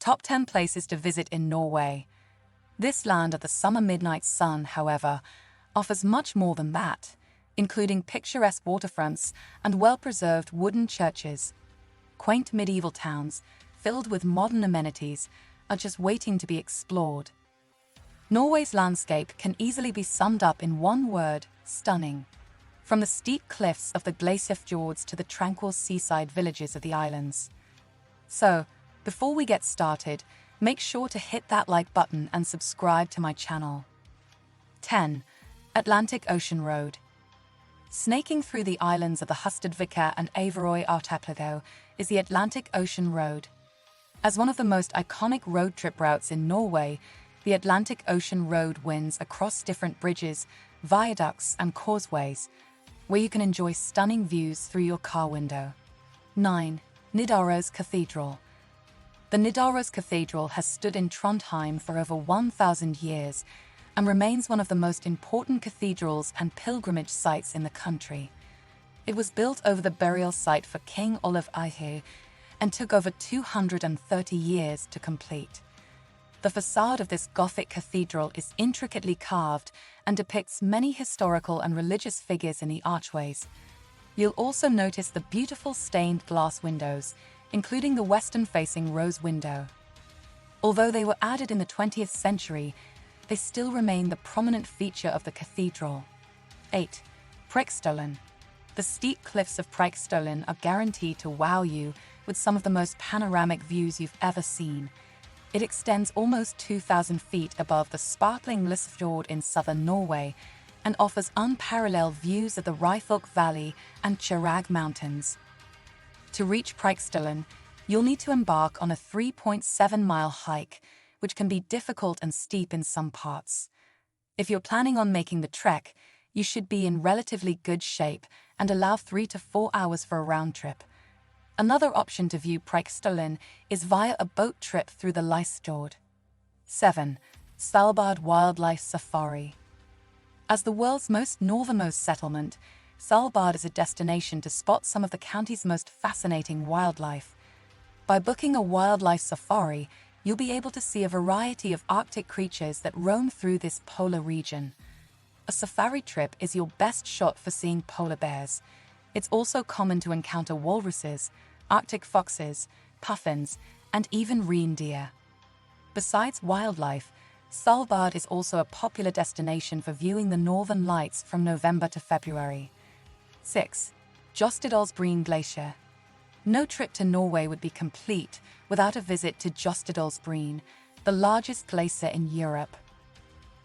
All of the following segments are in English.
Top 10 places to visit in Norway. This land of the summer midnight sun, however, offers much more than that, including picturesque waterfronts and well-preserved wooden churches. Quaint medieval towns, filled with modern amenities, are just waiting to be explored. Norway's landscape can easily be summed up in one word: stunning. From the steep cliffs of the Glasiafjords to the tranquil seaside villages of the islands. So, before we get started, make sure to hit that like button and subscribe to my channel. 10. Atlantic Ocean Road. Snaking through the islands of the Hustadvika and Averøy archipelago is the Atlantic Ocean Road. As one of the most iconic road trip routes in Norway, the Atlantic Ocean Road winds across different bridges, viaducts, and causeways, where you can enjoy stunning views through your car window. 9. Nidaros Cathedral. The Nidaros Cathedral has stood in Trondheim for over 1,000 years and remains one of the most important cathedrals and pilgrimage sites in the country. It was built over the burial site for King Olav Eihe and took over 230 years to complete. The facade of this Gothic cathedral is intricately carved and depicts many historical and religious figures in the archways. You'll also notice the beautiful stained glass windows, including the western-facing rose window. Although they were added in the 20th century, they still remain the prominent feature of the cathedral. 8. Preikestolen. The steep cliffs of Preikestolen are guaranteed to wow you with some of the most panoramic views you've ever seen. It extends almost 2,000 feet above the sparkling Lysefjord in southern Norway and offers unparalleled views of the Ryfylke Valley and Chirag Mountains. To reach Preikestolen, you'll need to embark on a 3.7-mile hike, which can be difficult and steep in some parts. If you're planning on making the trek, you should be in relatively good shape and allow 3 to 4 hours for a round trip. Another option to view Preikestolen is via a boat trip through the Lysefjord. 7. Svalbard Wildlife Safari. As the world's most northernmost settlement, Svalbard is a destination to spot some of the county's most fascinating wildlife. By booking a wildlife safari, you'll be able to see a variety of Arctic creatures that roam through this polar region. A safari trip is your best shot for seeing polar bears. It's also common to encounter walruses, Arctic foxes, puffins, and even reindeer. Besides wildlife, Svalbard is also a popular destination for viewing the northern lights from November to February. 6. Jostedalsbreen Glacier. No trip to Norway would be complete without a visit to Jostedalsbreen, the largest glacier in Europe.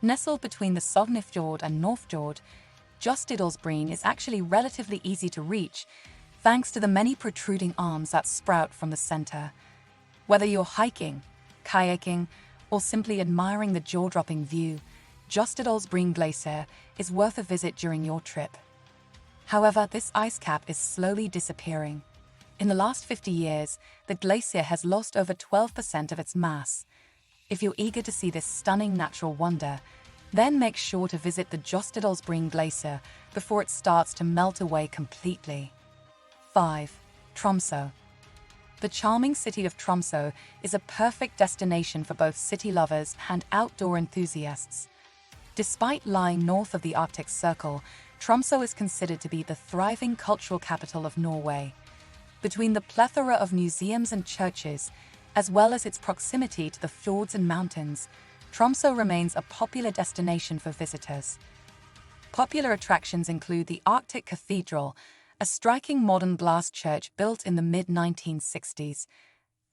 Nestled between the Sognefjord and Nordfjord, Jostedalsbreen is actually relatively easy to reach, thanks to the many protruding arms that sprout from the center. Whether you're hiking, kayaking, or simply admiring the jaw-dropping view, Jostedalsbreen Glacier is worth a visit during your trip. However, this ice cap is slowly disappearing. In the last 50 years, the glacier has lost over 12% of its mass. If you're eager to see this stunning natural wonder, then make sure to visit the Jostedalsbreen Glacier before it starts to melt away completely. 5. Tromsø. The charming city of Tromsø is a perfect destination for both city lovers and outdoor enthusiasts. Despite lying north of the Arctic Circle, Tromsø is considered to be the thriving cultural capital of Norway. Between the plethora of museums and churches, as well as its proximity to the fjords and mountains, Tromsø remains a popular destination for visitors. Popular attractions include the Arctic Cathedral, a striking modern glass church built in the mid-1960s.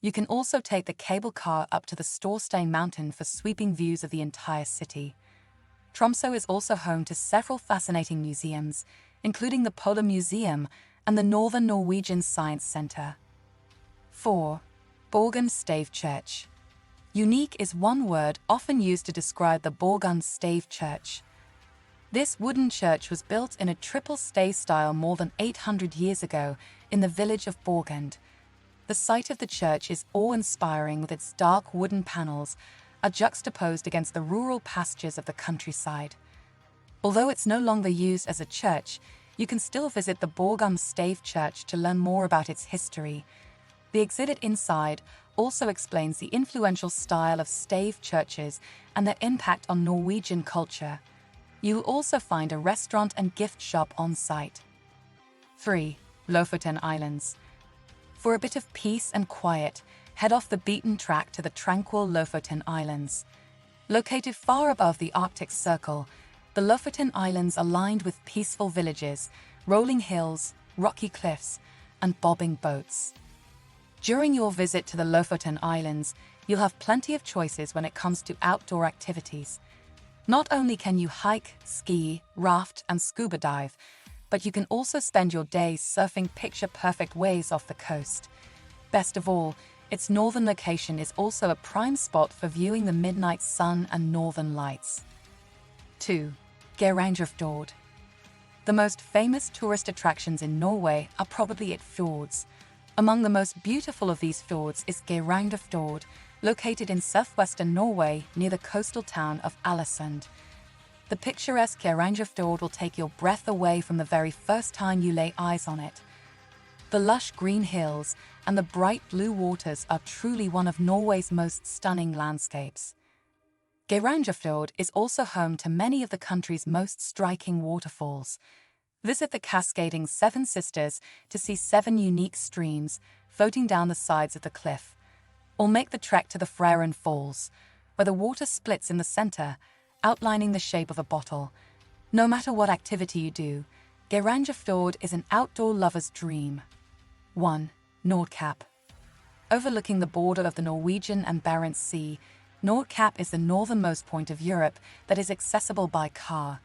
You can also take the cable car up to the Storstein Mountain for sweeping views of the entire city. Tromsø is also home to several fascinating museums, including the Polar Museum and the Northern Norwegian Science Center. 4. Borgund Stave Church. Unique is one word often used to describe the Borgund Stave Church. This wooden church was built in a triple stave style more than 800 years ago in the village of Borgund. The site of the church is awe-inspiring with its dark wooden panels are juxtaposed against the rural pastures of the countryside. Although it's no longer used as a church, you can still visit the Borgund Stave Church to learn more about its history. The exhibit inside also explains the influential style of stave churches and their impact on Norwegian culture. You will also find a restaurant and gift shop on site. 3. Lofoten Islands. For a bit of peace and quiet, head off the beaten track to the tranquil Lofoten Islands. Located far above the Arctic Circle, the Lofoten Islands are lined with peaceful villages, rolling hills, rocky cliffs, and bobbing boats. During your visit to the Lofoten Islands, you'll have plenty of choices when it comes to outdoor activities. Not only can you hike, ski, raft, and scuba dive, but you can also spend your days surfing picture-perfect waves off the coast. Best of all, its northern location is also a prime spot for viewing the midnight sun and northern lights. 2. Geirangerfjord. The most famous tourist attractions in Norway are probably its fjords. Among the most beautiful of these fjords is Geirangerfjord, located in southwestern Norway near the coastal town of Alesund. The picturesque Geirangerfjord will take your breath away from the very first time you lay eyes on it. The lush green hills and the bright blue waters are truly one of Norway's most stunning landscapes. Geirangerfjord is also home to many of the country's most striking waterfalls. Visit the cascading Seven Sisters to see 7 unique streams floating down the sides of the cliff, or make the trek to the Freren Falls, where the water splits in the center, outlining the shape of a bottle. No matter what activity you do, Geirangerfjord is an outdoor lover's dream. 1. Nordkapp. Overlooking the border of the Norwegian and Barents Sea, Nordkapp is the northernmost point of Europe that is accessible by car.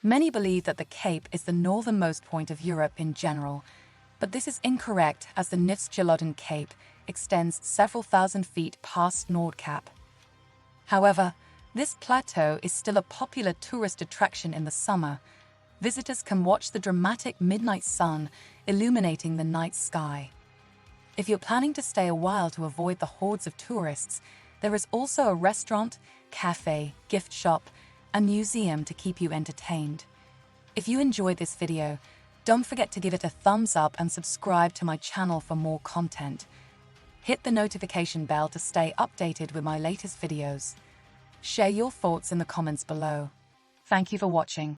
Many believe that the Cape is the northernmost point of Europe in general, but this is incorrect as the Nifstjylodden Cape extends several thousand feet past Nordkapp. However, this plateau is still a popular tourist attraction in the summer. Visitors can watch the dramatic midnight sun illuminating the night sky. If you're planning to stay a while to avoid the hordes of tourists, there is also a restaurant, cafe, gift shop, and museum to keep you entertained. If you enjoyed this video, don't forget to give it a thumbs up and subscribe to my channel for more content. Hit the notification bell to stay updated with my latest videos. Share your thoughts in the comments below. Thank you for watching.